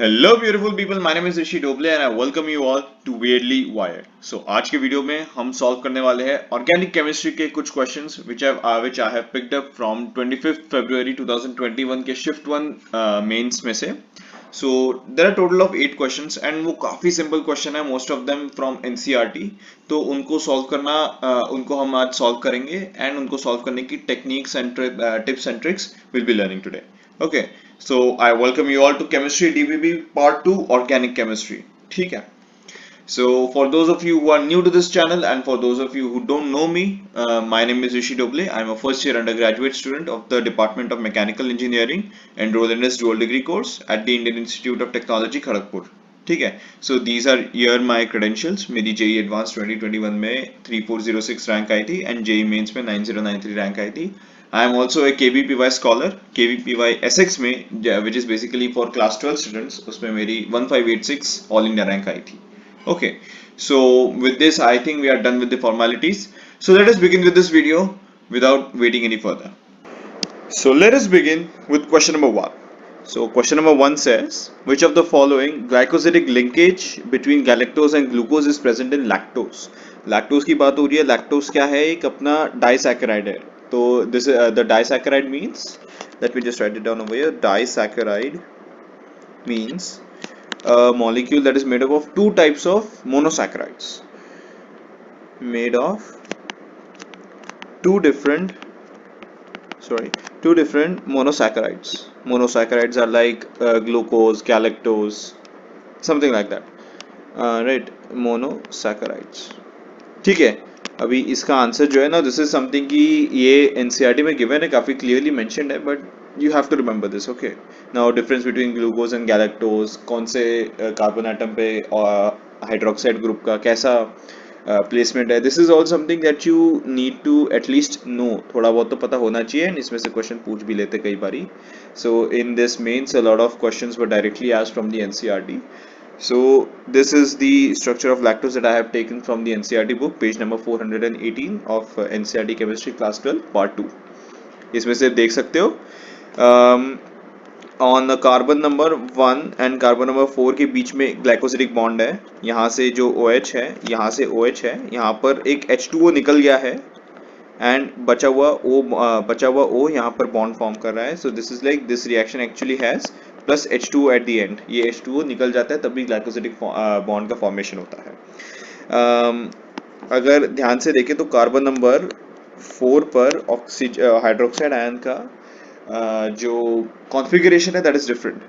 Hello beautiful people, my name is Rishi Doble and I welcome you all to weirdly wired. So आज के video में हम solve करने वाले हैं ऑर्गेनिक केमिस्ट्री के कुछ questions which I have picked up from 25th February 2021 के शिफ्ट वन मेंस में से। So there are total of 8 questions and वो काफी सिंपल क्वेश्चन है, most of them from NCERT. तो उनको सॉल्व करना उनको हम आज सॉल्व करेंगे एंड उनको सॉल्व करने की techniques and tips and tricks will be learning today. Okay, so I welcome you all to Chemistry DBB Part 2 Organic Chemistry. ठीक है. So for those of you who are new to this channel and for those of you who don't know me, my name is Rishi Doble. I'm a first year undergraduate student of the Department of Mechanical Engineering enrolled in this dual degree course at the Indian Institute of Technology Kharagpur. ठीक है. So these are here my credentials. मेरी JEE Advanced 2021 में 3406 rank आई थी and JEE Mains में 9093 rank आई थी. I am also a KVPY scholar, KVPY SX में, which is basically for class 12 students, उसमें मेरी 1586 all India rank आई थी. Okay, so with this I think we are done with the formalities. So let us begin with this video without waiting any further. So let us begin with question number 1. So question number 1 says, which of the following glycosidic linkage between galactose and glucose is present in lactose? Lactose की बात हो रही है. Lactose क्या है? एक अपना disaccharide है. तो this the disaccharide means, let me just write it down over here. Disaccharide means a molecule that is made up of two types of monosaccharides, made of two different monosaccharides. Monosaccharides are like glucose, galactose, something like that. Right, monosaccharides. ठीक है. अभी इसका answer जो है ना, this is something कि ये NCERT में गिवन है, काफी क्लियरली मेंशन्ड है, but you have to remember this. Okay, now difference between glucose and galactose, कौन से कार्बन एटम पे हाइड्रोक्साइड ग्रुप का कैसा प्लेसमेंट है, this is all something that you need to at least know. थोड़ा बहुत तो पता होना चाहिए. इसमें से क्वेश्चन पूछ भी लेते कई बारी. So in this mains a lot of questions were directly asked from the NCERT. So this is the structure of lactose that I have taken from the NCERT book, page number 418 of NCERT Chemistry Class 12 Part 2. इसमें से देख सकते हो on carbon number 1 and carbon number 4 के बीच में glycosidic bond है. यहाँ से जो OH है, यहाँ से OH है, यहाँ पर एक H2O निकल गया है एंड बचा हुआ O यहाँ पर बॉन्ड फॉर्म कर रहा है. So this is like this reaction actually has plus H2O at the end. ये H2O निकल जाता है तभी ग्लाइकोसिडिक बॉन्ड का फॉर्मेशन होता है. अगर ध्यान से देखें तो कार्बन नंबर 4 पर हाइड्रोक्साइड आयन का जो कॉन्फ़िगरेशन है, that is different.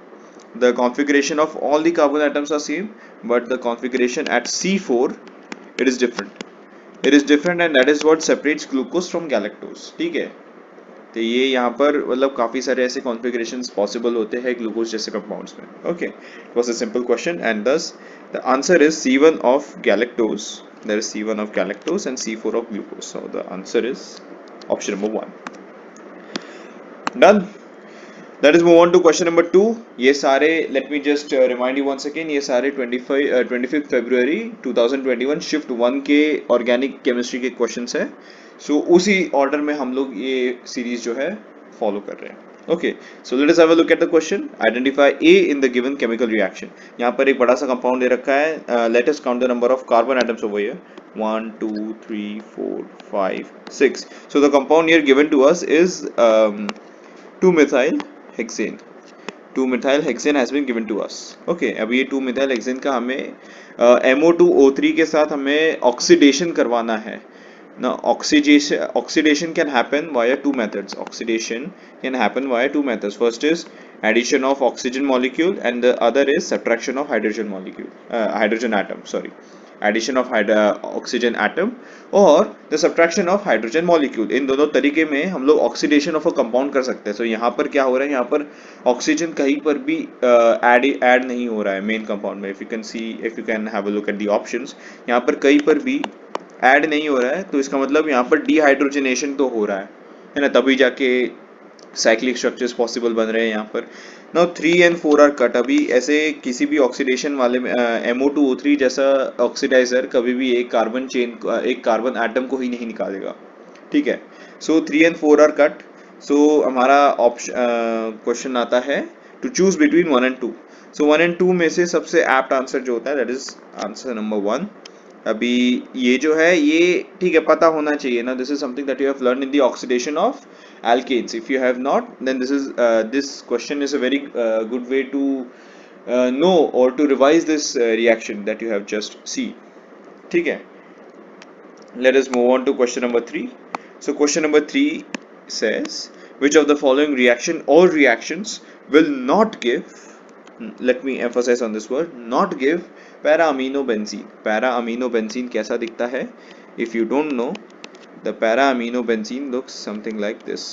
The configuration of all the carbon atoms are same, but the configuration at C4 it is different. It is different and that is what separates glucose from galactose. ठीक है. तो ये यहाँ पर मतलब काफी सारे ऐसे कॉन्फ़िगरेशंस पॉसिबल होते हैं ग्लूकोज जैसे कंपाउंड्स में. Okay, it was a simple question and thus the answer is C1 of galactose. There is C1 of galactose and C4 of glucose. So the answer is option number 1. Done. That is move on to question number 2. ये सारे let me just remind you once again, ये सारे 25th February 2021 shift 1 के organic chemistry के questions है. सो उसी order में हम लोग ये सीरीज जो है फॉलो कर रहे हैं. Okay, so let us have a look at the question. Identify A in the given chemical reaction. यहाँ पर एक बड़ा सा कंपाउंड दे रखा है. Let us count the number of carbon atoms over here. 1 2 3 4 5 6. So the compound here given to us is 2-methyl hexane. 2-methyl hexane has been given to us. Okay, अब ये 2-methyl hexane का हमें MO2O3 के साथ हमें oxidation करवाना है. Now oxidation can happen via two methods. Oxidation can happen via two methods. First is addition of oxygen molecule and the other is subtraction of hydrogen molecule, hydrogen atom. Sorry, addition of oxygen atom और the subtraction of hydrogen molecule. इन दोनों तरीके में हम लोग oxidation of a compound कर सकते हैं. So यहाँ पर क्या हो रहा है, यहाँ पर oxygen कहीं पर भी add नहीं हो रहा है main compound में. If you can see, if you can have a look at the options, यहाँ पर कहीं पर भी ऐड नहीं हो रहा है. तो इसका मतलब यहाँ पर डिहाइड्रोजनेशन तो हो रहा है ना, तभी जाके साइक्लिक स्ट्रक्चर्स पॉसिबल बन रहे हैं यहाँ पर. Now 3 and 4 are cut. अभी ऐसे किसी भी ऑक्सीडेशन वाले में MO2O3 जैसा ऑक्सीडाइजर कभी भी एक कार्बन एटम को ही नहीं निकालेगा. ठीक है. So 3 and 4 are cut. So हमारा ऑप्शन क्वेश्चन आता है to choose between 1 and 2. So 1 and 2 में से सबसे एप्ट आंसर जो होता है दैट इज आंसर नंबर 1। अभी ये जो है ये ठीक है, पता होना चाहिए ना, this is something that you have learn in the oxidation of alkanes. If you have not, then this question is a very good way to know or to revise this reaction that you have just seen. ठीक है, let us move on to question number 3. So question number 3 says, which of the following reaction or reactions will not give, let me emphasize on this word, not give para-aminobenzene. Para-aminobenzene कैसा दिखता है? If you don't know, the para-aminobenzene looks something like this.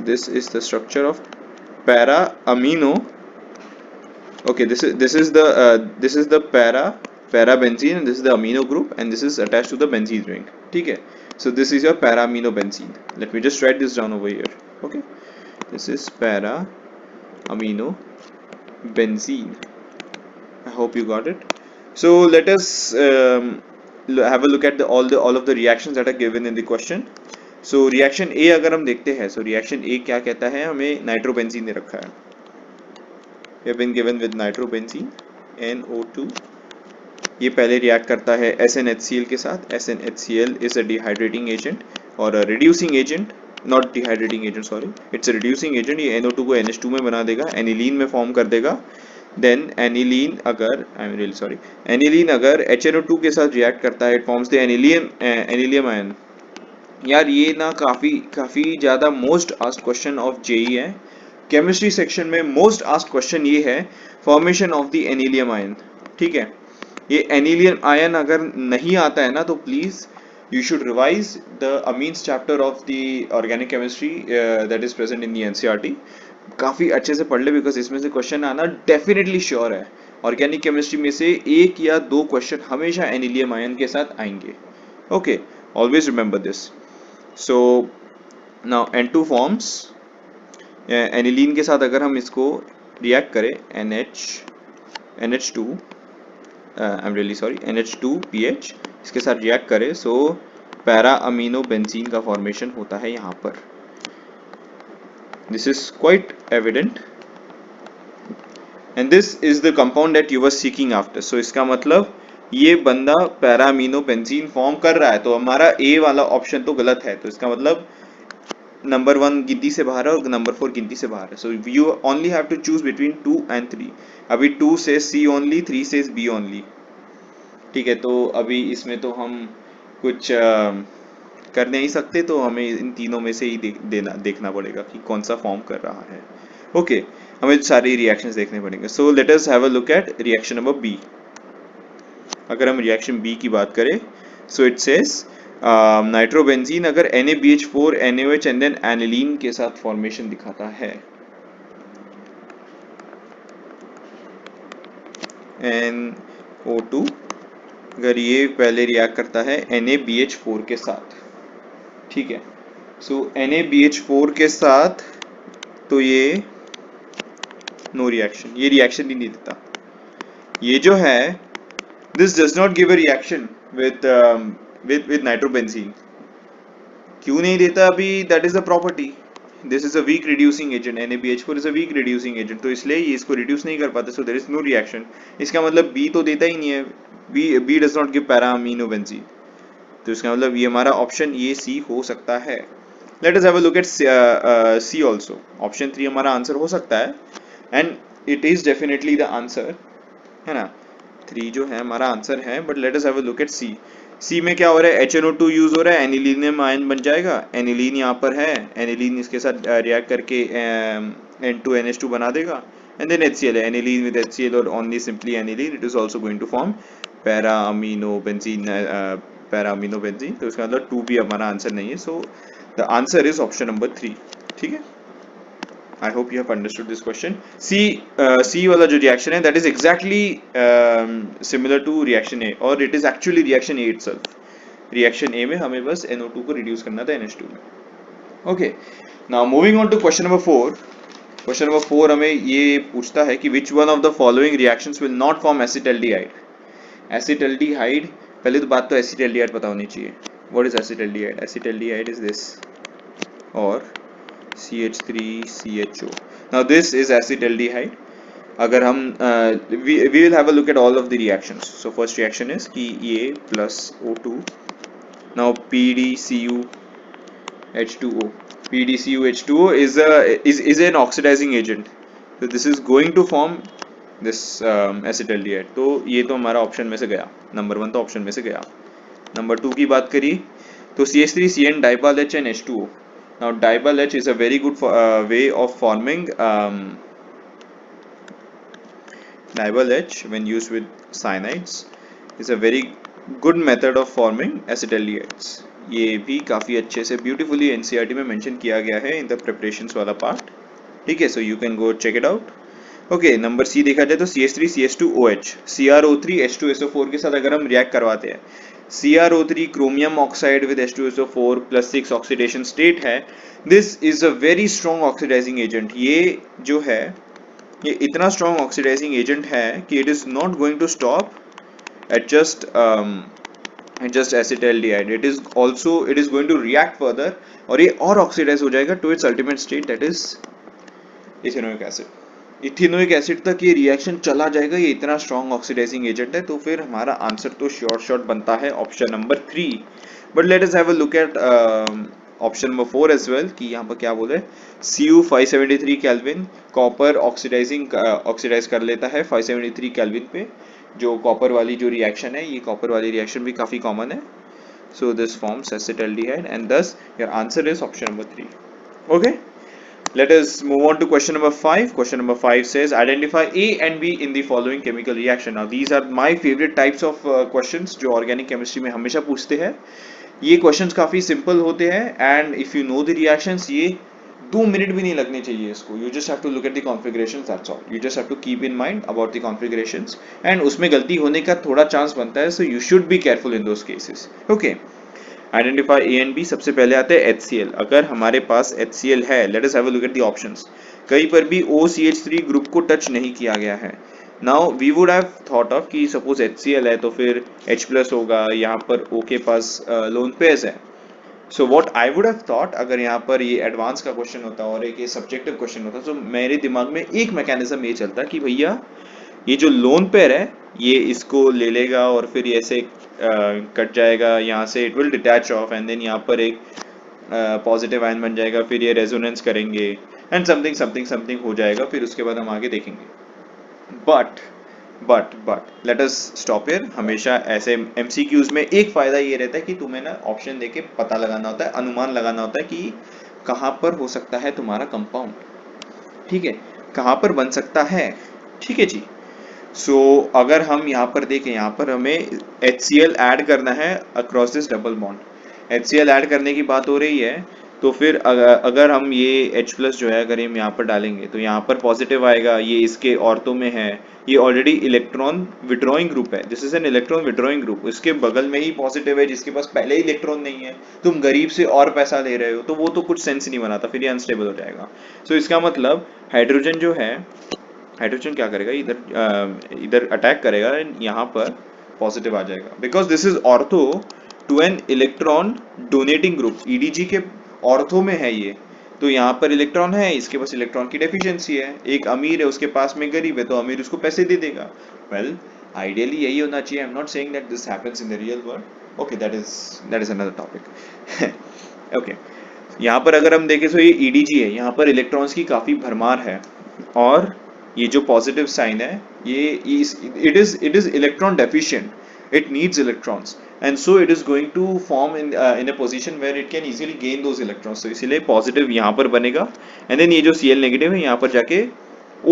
This is the structure of para-amino. Okay, this is the para-benzene, and this is the amino group, and this is attached to the benzene ring. ठीक है, so this is your para-aminobenzene. Let me just write this down over here. Okay, this is para-aminobenzene. I hope you got it. So let us have a look at all of the reactions that are given in the question. So reaction A अगर हम देखते हैं, so reaction A क्या कहता है, हमें nitrobenzene दे रखा है. We have been given with nitrobenzene NO2. ये पहले रिएक्ट करता है SnHCl के साथ. SnHCl is a dehydrating agent or a reducing agent, not dehydrating agent, sorry, it's a reducing agent. ये NO2 को NH2 में बना देगा, एनिलीन में फॉर्म कर देगा. देन एनिलीन अगर HNO2 के साथ रिएक्ट करता है, it forms the anilium ion. यार ये ना काफी ज्यादा most asked question of JEE है. केमिस्ट्री सेक्शन में मोस्ट आस्क्ड क्वेश्चन ये है, formation of the anilium ion. ठीक है, ये एनिलियम आयन अगर नहीं आता है ना, तो please you should revise the amines chapter of the organic chemistry that is present in the NCERT. काफी अच्छे से पढ़ ले, बिकॉज इसमें से क्वेश्चन आना डेफिनेटली श्योर है. ऑर्गेनिक केमिस्ट्री में से 1 या 2 क्वेश्चन हमेशा एनिलियम आयन के साथ आएंगे. Okay, always remember this. So now N2 forms, aniline के साथ अगर हम इसको रिएक्ट करें NH2 I am really sorry NH2PH इसके साथ रिएक्ट करें, सो पैरा अमीनो बेंजीन का फॉर्मेशन होता है यहाँ पर. This is quite evident and this is the compound that you were seeking after. So इसका मतलब ये बंदा पैरा अमीनो बेंजीन फॉर्म कर रहा है, तो हमारा ए वाला ऑप्शन तो गलत है. तो इसका मतलब नंबर 1 गिनती से बाहर है और नंबर 4 गिनती से बाहर है. So you only have to choose between 2 and 3. अभी 2 से C ओनली, 3 से B ओनली. ठीक है, तो अभी इसमें तो हम कुछ कर नहीं सकते, तो हमें इन तीनों में से ही देखना पड़ेगा कि कौन सा फॉर्म कर रहा है. ओके, हमें सारे रिएक्शंस देखने पड़ेंगे. So let us have a look at reaction number B. अगर हम रिएक्शन बी की बात करें, सो इट सेज नाइट्रोबेंजीन अगर NaBH4 NaOH and then aniline के साथ फॉर्मेशन दिखाता है, NO2 अगर ये पहले रिएक्ट करता है NaBH4 के साथ. ठीक है, सो NaBH4 के साथ तो ये नो रिएक्शन, ये रिएक्शन ही नहीं देता. ये जो है this does not give a reaction with nitrobenzene. क्यों नहीं देता अभी? That is the property. This is a weak reducing agent. NaBH4 is a weak reducing agent, तो इसलिए ये इसको रिड्यूस नहीं कर पाते. So there is no reaction. इसका मतलब बी तो देता ही नहीं है. B does not give para amino benzene. तो इसका मतलब ये हमारा ऑप्शन ये सी हो सकता है. Let us have a look at C also. Option 3 हमारा आंसर हो सकता है and it is definitely the answer, है ना. 3 जो है हमारा आंसर है, but let us have a look at C. C में क्या हो रहा है? HNO2 यूज हो रहा है, एनिलीनियम आयन बन जाएगा. एनिलीन यहाँ पर है, एनिलीन इसके साथ रिएक्ट करके N2NH2 बना देगा एंड देन HCl है. एनिलीन विद HCl और only simply aniline, it is also going to form para amino benzene. तो इसका मतलब 2 भी हमारा आंसर नहीं है. So the answer is option number 3. ठीक है, I hope you have understood this question. C वाला जो reaction है, that is exactly similar to reaction A, और it is actually reaction A itself. Reaction A में हमें बस NO2 को reduce करना था NH2 में. Okay, now moving on to question number 4. Question number 4 हमें ये पूछता है कि which one of the following reactions will not form acetaldehyde. Acetaldehyde, पहले तो बात तो acetaldehyde पता होनी चाहिए. What is acetaldehyde? Acetaldehyde is this, और CH3CHO. Now this is acetaldehyde. अगर हम we will have a look at all of the reactions. So first reaction is कि ये plus O2. Now PDCuH2O. PDCuH2O is an oxidizing agent. So this is going to form this acetaldehyde. तो ये तो हमारा option में से गया, number 1 तो ऑप्शन में से गया. नंबर 2 की बात करी तो CH3CN dipal H and H2O. Now dipal H is a very good way of forming dipal H when used with cyanides is a very good method of forming acetaldehydes. ये भी काफी अच्छे से ब्यूटीफुली NCERT में mention किया गया है in the preparations वाला पार्ट. ठीक है, so you can go check it out. Okay, number C देखा जाए तो CH3CH2OH CrO3H2SO4 के साथ अगर हम रिएक्ट करवाते हैं, CrO3 chromium oxide with H2SO4 + 6 oxidation state है. This is a very strong oxidising agent. ये जो है ये इतना स्ट्रॉन्ग ऑक्सीडाइजिंग एजेंट है कि it is not going to stop at just acetaldehyde. It is going to react further और ये और ऑक्सीडाइज हो जाएगा to its ultimate state, that is ethanoic acid. Ethanoic acid तक ये रिएक्शन चला जाएगा. ये इतना स्ट्रॉन्ग ऑक्सीडाइजिंग एजेंट है. तो फिर हमारा आंसर तो शॉर्ट बनता है option number 3. But let us have a look at option number 4 as well कि यहाँ पर क्या बोले. Cu573 केल्विन कॉपर ऑक्सीडाइज कर लेता है 573 केल्विन पे. जो कॉपर वाली जो रिएक्शन है, ये कॉपर वाली रिएक्शन भी काफी कॉमन है. So this forms acetaldehyde and thus your answer is option number 3. Okay, let us move on to question number 5. Question number 5 says identify A and B in the following chemical reaction. Now these are my favorite types of questions जो organic chemistry में हमेशा पूछते हैं. ये questions काफी simple होते हैं and if you know the reactions, ये 2 मिनट भी नहीं लगने चाहिए इसको. You just have to look at the configurations, that's all. You just have to keep in mind about the configurations and उसमें गलती होने का थोड़ा चांस बनता है, so you should be careful in those cases. Okay, identify A and B. सबसे पहले आते हैं HCl. अगर हमारे पास HCl है, let us have a look at the options. कहीं पर भी OCH3 ग्रुप को टच नहीं किया गया है. Now we would have thought of कि suppose HCl है तो फिर H+ होगा, यहाँ पर O के पास लोन पेयर्स है. So what I would have thought, अगर यहाँ पर ये एडवांस का क्वेश्चन होता और एक ये सब्जेक्टिव क्वेश्चन होता, तो मेरे दिमाग में एक मैकेनिज्म ये चलता कि भैया ये जो लोन पेयर है ये इसको ले लेगा और फिर ये ऐसे कट जाएगा यहाँ से, it will detach off and then यहाँ पर एक पॉजिटिव आयन बन जाएगा, फिर ये रेजोनेंस करेंगे एंड समथिंग हो जाएगा. फिर उसके बाद हम आगे देखेंगे. But let us stop here. हमेशा ऐसे एमसीक्यूज में एक फायदा ये रहता है कि तुम्हें ना ऑप्शन देके पता लगाना होता है, अनुमान लगाना होता है कि कहाँ पर हो सकता है तुम्हारा कंपाउंड. ठीक है, कहाँ पर बन सकता है. ठीक है जी. सो अगर हम यहाँ पर देखें, यहाँ पर हमें HCl ऐड करना है across this double bond. HCl add करने की बात हो रही है तो फिर अगर हम ये H+ जो है अगर हम यहाँ पर डालेंगे तो यहाँ पर पॉजिटिव आएगा. ये इसके ऑर्थो में है, ये ऑलरेडी इलेक्ट्रॉन विड्रॉइंग ग्रुप है. This is an electron withdrawing group. इसके बगल में ही पॉजिटिव है जिसके पास पहले ही इलेक्ट्रॉन नहीं है. तुम गरीब से और पैसा ले रहे हो तो वो तो कुछ सेंस नहीं बनाता, फिर ये अनस्टेबल हो जाएगा. सो इसका मतलब हाइड्रोजन जो है, हाइड्रोजन क्या करेगा, इधर अटैक करेगा, यहाँ पर पॉजिटिव आ जाएगा because this is ortho to an electron donating group. EDG के ऑर्थो में है ये. तो यहाँ पर इलेक्ट्रॉन है, इसके पास इलेक्ट्रॉन की डेफिशिएंसी है. एक अमीर है, उसके पास में गरीब है, तो अमीर उसको पैसे दे देगा. वेल आइडियली यही होना चाहिए. I am not saying that this happens in the real world. Okay, that is another topic. Okay, यहाँ पर अगर हम देखें तो ये EDG है, यहाँ पर इलेक्ट्रॉन्स की काफी भरमार है और ये जो पॉजिटिव साइन है ये it is electron deficient. it needs electrons and so it is going to form in a position where it can easily gain those electrons. so इसीलिए पॉजिटिव यहाँ पर बनेगा and then ये जो Cl नेगेटिव है यहाँ पर जाके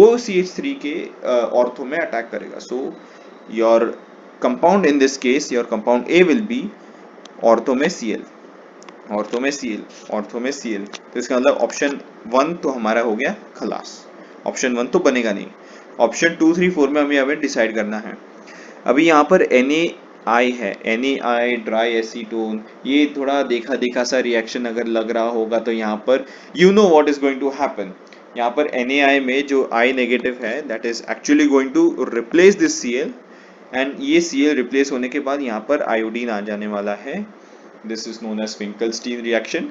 OCH3 के ऑर्थो में अटैक करेगा. so your compound in this case, your compound A will be ortho में Cl, ऑर्थो में Cl. तो इसका मतलब ऑप्शन 1 तो हमारा हो गया खलास. ऑप्शन 1 तो बनेगा नहीं. ऑप्शन 2, 3, 4 में हमें अभी डिसाइड करना है. अभी यहाँ पर NaI है, NaI ड्राई एसीटोन. ये थोड़ा देखा सा रिएक्शन अगर लग रहा होगा तो यहाँ पर you know what is going to happen. यहाँ पर NaI में जो I नेगेटिव है that is actually going to replace this Cl and ये Cl रिप्लेस होने के बाद यहाँ पर आयोडीन आ जाने वाला है. This is known as Finkelstein reaction.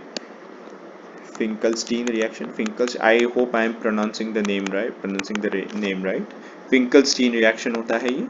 Finkelstein reaction. I hope I am pronouncing the name right. Finkelstein reaction होता है ये.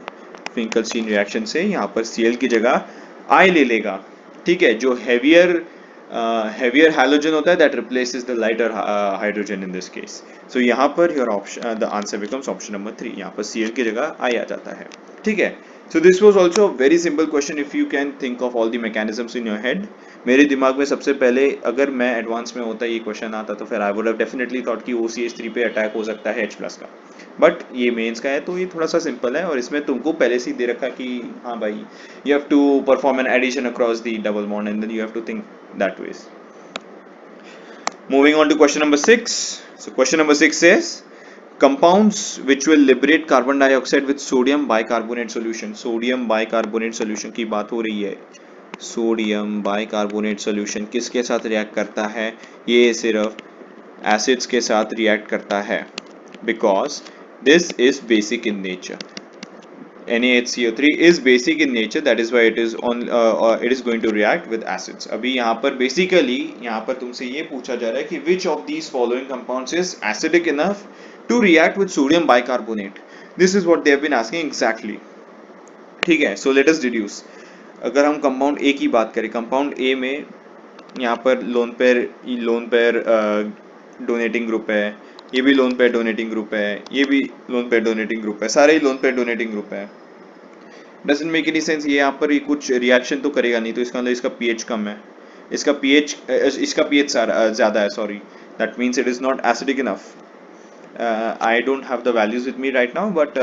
Finkelstein reaction से यहाँ पर Cl की जगह I ले लेगा. ठीक है, जो heavier halogen होता है that replaces the lighter hydrogen in this case. So यहाँ पर your option the answer becomes option number 3. यहाँ पर Cl की जगह I आ जाता है. ठीक है. So this was also a very simple question if you can think of all the mechanisms in your head. मेरे दिमाग में सबसे पहले अगर मैं एडवांस में होता ये क्वेश्चन आता तो फिर I would have definitely thought कि OCH3 पे अटैक हो सकता है H+ का. बट ये मेंस का है तो ये थोड़ा सा सिंपल है और इसमें तुमको पहले से ही दे रखा कि हाँ भाई you have to perform an addition across the double bond and then you have to think that way. Moving on to question number 6. So question number 6 says compounds which will liberate carbon dioxide with sodium bicarbonate solution. Sodium bicarbonate solution की बात हो रही है. Sodium bicarbonate solution किसके साथ react करता है? ये सिर्फ एसिड्स के साथ रिएक्ट करता है because this is basic in nature. NaHCO3 is basic in nature, that is why it is going to react with acids. अभी यहाँ पर basically यहाँ पर तुमसे ये पूछा जा रहा है कि which of these following compounds is acidic enough to react with sodium bicarbonate. This is what they have been asking exactly. ठीक है, so let us deduce. अगर हम कंपाउंड ए की बात करें, कंपाउंड ए में यहाँ पर लोन पेयर डोनेटिंग ग्रुप है, ये भी लोन पेयर डोनेटिंग ग्रुप है, ये भी लोन पेयर डोनेटिंग ग्रुप है, सारे ही लोन पेयर डोनेटिंग ग्रुप है. Doesn't make any sense. ये यहाँ पर ये कुछ रिएक्शन तो करेगा नहीं, तो इसका मतलब इसका पीएच कम है, इसका पीएच ज़्यादा है, sorry, that means it is not acidic enough. I don't have the values with me right now, but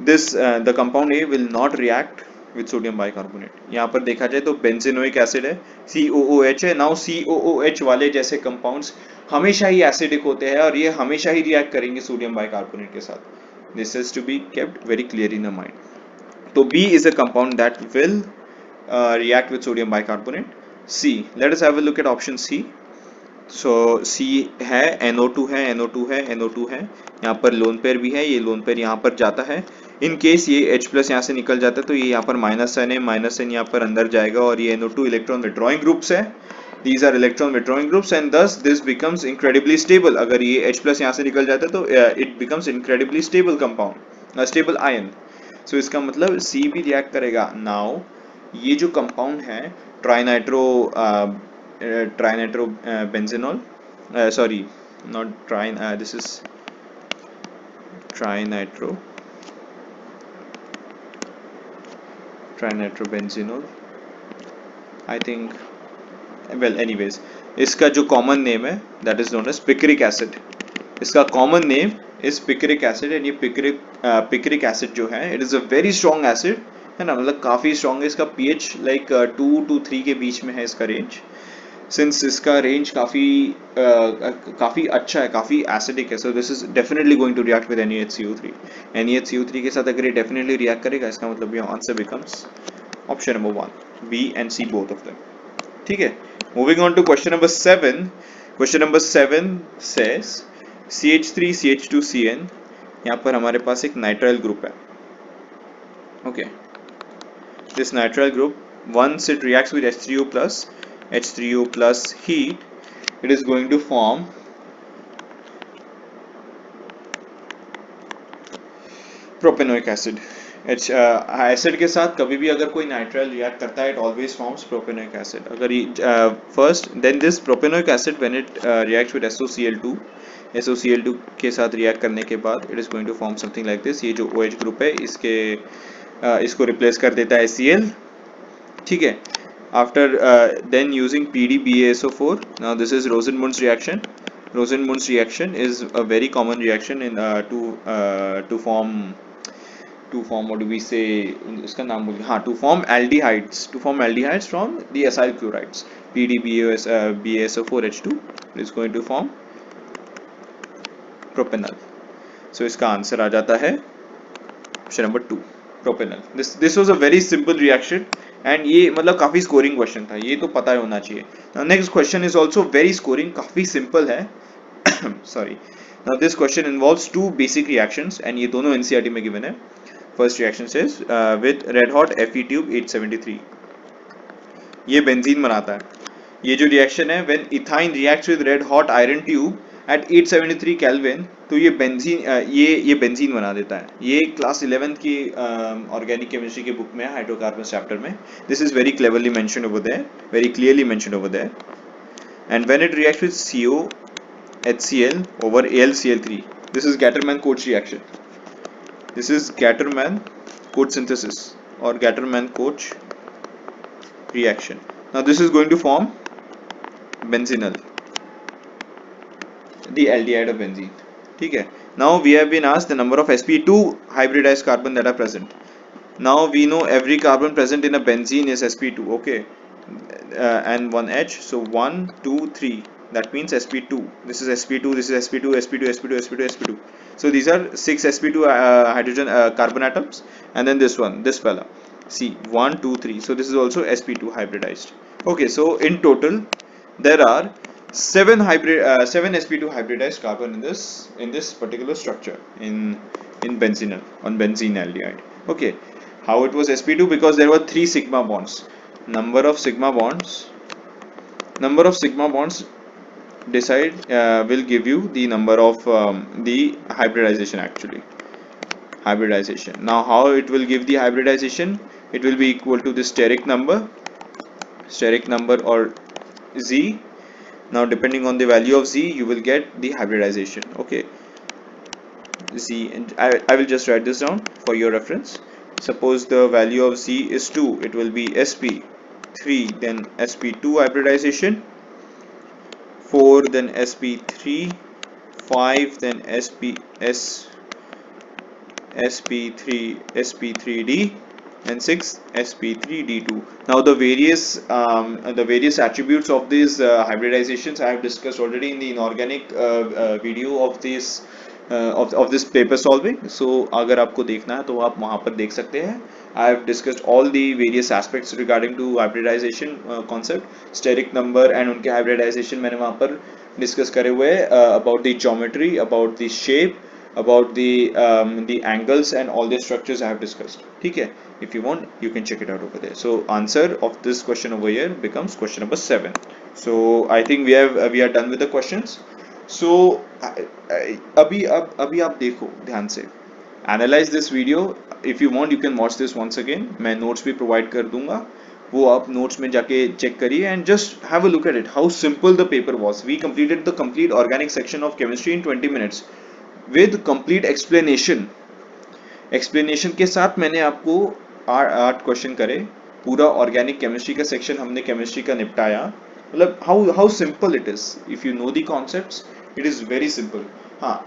the compound A will not react with sodium bicarbonate. यहाँ पर देखा जाए तो बेंजीनोइक एसिड है, COOH है. नाउ COOH वाले जैसे compounds हमेशा ही एसिडिक होते हैं और ये हमेशा ही रिएक्ट करेंगे सोडियम बाइकार्बोनेट के साथ. This is to be kept very clear in the mind. तो B is a compound that will react with sodium bicarbonate. C, let us have a look at option C. So C है, NO2 है, NO2 है, NO2 है, यहाँ पर lone pair भी है, ये लोन पेयर यहाँ पर जाता है. इन केस ये H+ यहाँ से निकल जाता है तो ये यहाँ पर -N यहाँ पर अंदर जाएगा और ये NO2 इलेक्ट्रॉन विड्रॉइंग ग्रुप्स है. These are electron withdrawing groups and thus this becomes incredibly stable. अगर ये H+ यहाँ से निकल जाता है तो it becomes incredibly stable compound, stable ion. So इसका मतलब C भी रिएक्ट करेगा. Now ये जो कंपाउंड है trinitrobenzenol, sorry, not this is trinitrobenzenol, I think. Well, anyways, इसका जो कॉमन नेम है that is known as picric acid. इसका common name is picric acid and ये picric acid जो है it is a very strong acid है ना, मतलब काफ़ी स्ट्रॉन्ग है. इसका pH like 2 to 3 के बीच में है इसका रेंज. सिंस इसका रेंज काफ़ी अच्छा है, काफ़ी एसिडिक है, so this is definitely going to react with NaHCO3. NaHCO3 के साथ अगर ये डेफिनेटली रिएक्ट करेगा, इसका मतलब ये answer becomes option number 1, B and C both of them. ठीक है, moving on to question number 7. Question number 7 says CH3 CH2 CN. यहाँ पर हमारे पास एक नाइट्राइल ग्रुप है. Okay, this nitrile group once it reacts with H3O plus heat, it is going to form propanoic acid. Acid के साथ कभी भी अगर कोई नाइट्राइल रिएक्ट करता है, it always forms propanoic acid. अगर first then this propanoic acid when it reacts with SOCl2 के साथ रिएक्ट करने के बाद it is going to form something like this. ये जो OH ग्रुप है इसको रिप्लेस कर देता है Cl. ठीक है, after then using PDBaSO4. Now this is Rosenmund's reaction. Rosenmund's reaction is a very common reaction in to form what do we say, इसका नाम बोलिए, हाँ, to form aldehydes from the acyl chlorides. PDBaSO4H2 is going to form propanol. So इसका answer आ जाता है option number 2, propanol. This was a very simple reaction and ये मतलब काफी स्कोरिंग क्वेश्चन था, ये तो पता होना चाहिए. Now next question is also very scoring, काफी सिंपल है. Sorry. Now this question involves two basic reactions and ये दोनों NCERT में given है. First reaction says with red hot Fe tube 873. ये बेंजीन बनाता है. ये जो रिएक्शन है when ethyne reacts with red hot iron tube at 873 kelvin, तो ये बेंजीन ये बेंजीन बना देता है। ये क्लास 11th की ऑर्गेनिक केमिस्ट्री की बुक में है, हाइड्रोकार्बन चैप्टर में। This is very cleverly mentioned over there, very clearly mentioned over there. And when it reacts with CO HCl over AlCl3, this is Gattermann-Koch reaction. This is Gattermann-Koch synthesis or Gattermann-Koch reaction. Now this is going to form benzenyl, the aldehyde of benzene. ठीक है. Now we have been asked the number of sp2 hybridized carbon that are present. Now we know every carbon present in a benzene is sp2. Okay, and one H. So 1, 2, 3. That means sp2. This is sp2. This is sp2. sp2. sp2. sp2. sp2. So these are 6 sp2 hydrogen carbon atoms, and then this one, this fella. See, 1, 2, 3. So this is also sp2 hybridized. Okay, so in total there are 7 sp2 hybridized carbon in this particular structure in benzenyl, on benzene aldehyde. Okay, how it was sp2? Because there were 3 sigma bonds. Number of sigma bonds decide will give you the number of the hybridization, actually hybridization. Now how it will give the hybridization? It will be equal to the steric number or Z. Now depending on the value of Z, you will get the hybridization. Okay, Z, and I will just write this down for your reference. Suppose the value of Z is 2, it will be sp3, then sp2 hybridization, 4, then sp3, 5, then sp3d, and 6 sp3d2. Now the various attributes of these hybridizations I have discussed already in the inorganic video of this of this paper solving. So अगर आपको देखना है तो आप वहाँ पर देख सकते हैं. I have discussed all the various aspects regarding to hybridization concept, steric number and उनके hybridization मैंने वहाँ पर discuss करे हुए about the geometry, about the shape, about the angles and all the structures I have discussed. ठीक है, if you want you can check it out over there. So answer of this question over here becomes question number 7. So I think we are done with the questions. So अभी आप देखो ध्यान से, analyze this video. If you want you can watch this once again. मैं notes भी provide कर दूंगा, वो आप notes में जाके check करिए and just have a look at it how simple the paper was. We completed the complete organic section of chemistry in 20 minutes with complete explanation के साथ मैंने आपको 8 क्वेश्चन करे, पूरा ऑर्गेनिक केमिस्ट्री का सेक्शन हमने केमिस्ट्री का निपटाया. मतलब how simple it is. If you know the concepts, it is very simple. हाँ,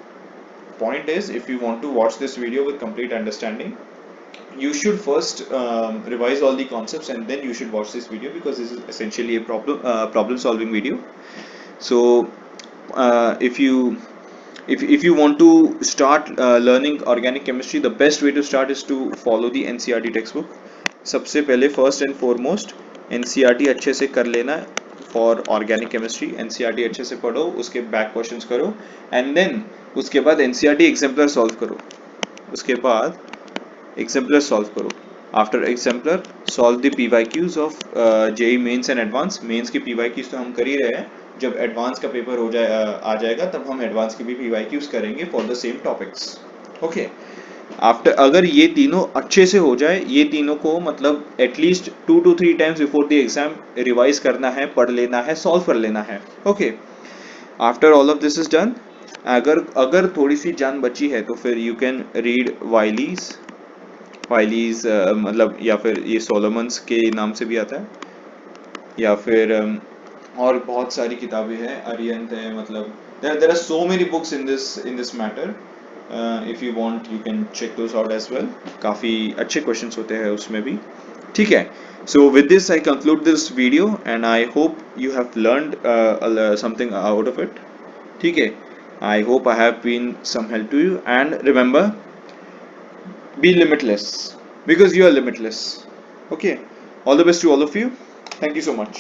point is, if you want to watch this video with complete understanding, you should first revise all the concepts and then you should watch this video, because this is essentially a problem solving video. So if you want to start learning organic chemistry, the best way to start is to follow the NCERT textbook. सबसे पहले first and foremost NCERT अच्छे से कर लेना for organic chemistry. NCERT अच्छे से पढ़ो, उसके बैक क्वेश्चंस करो, एंड देन उसके बाद NCERT एग्जाम्पलर सॉल्व करो. उसके बाद एग्जाम्पलर सॉल्व करो. After exemplar solve the PYQs of JEE mains and advance. Mains के PYQs तो हम कर ही रहे हैं, जब एडवांस का पेपर हो जाए आ जाएगा तब हम एडवांस के भी PYQs करेंगे for the same topics. Okay, after अगर ये तीनों अच्छे से हो जाए, ये तीनों को मतलब at least 2 to 3 times before the exam revise करना है, पढ़ लेना है, सॉल्व कर लेना है. Okay, after all of this is done, अगर थोड़ी सी जान बची है तो फिर यू कैन रीड वाइलीज मतलब, या फिर ये सोलोमन्स के नाम से भी आता है, या फिर और बहुत सारी किताबें हैं, अरिहंत है, मतलब there are so many books in this matter. If you want you can check those out as well. काफ़ी अच्छे questions होते हैं उसमें भी. ठीक है, so with this I conclude this video and I hope you have learned something out of it. ठीक है, I hope I have been some help to you, and remember, be limitless, because you are limitless. Okay, all the best to all of you. Thank you so much.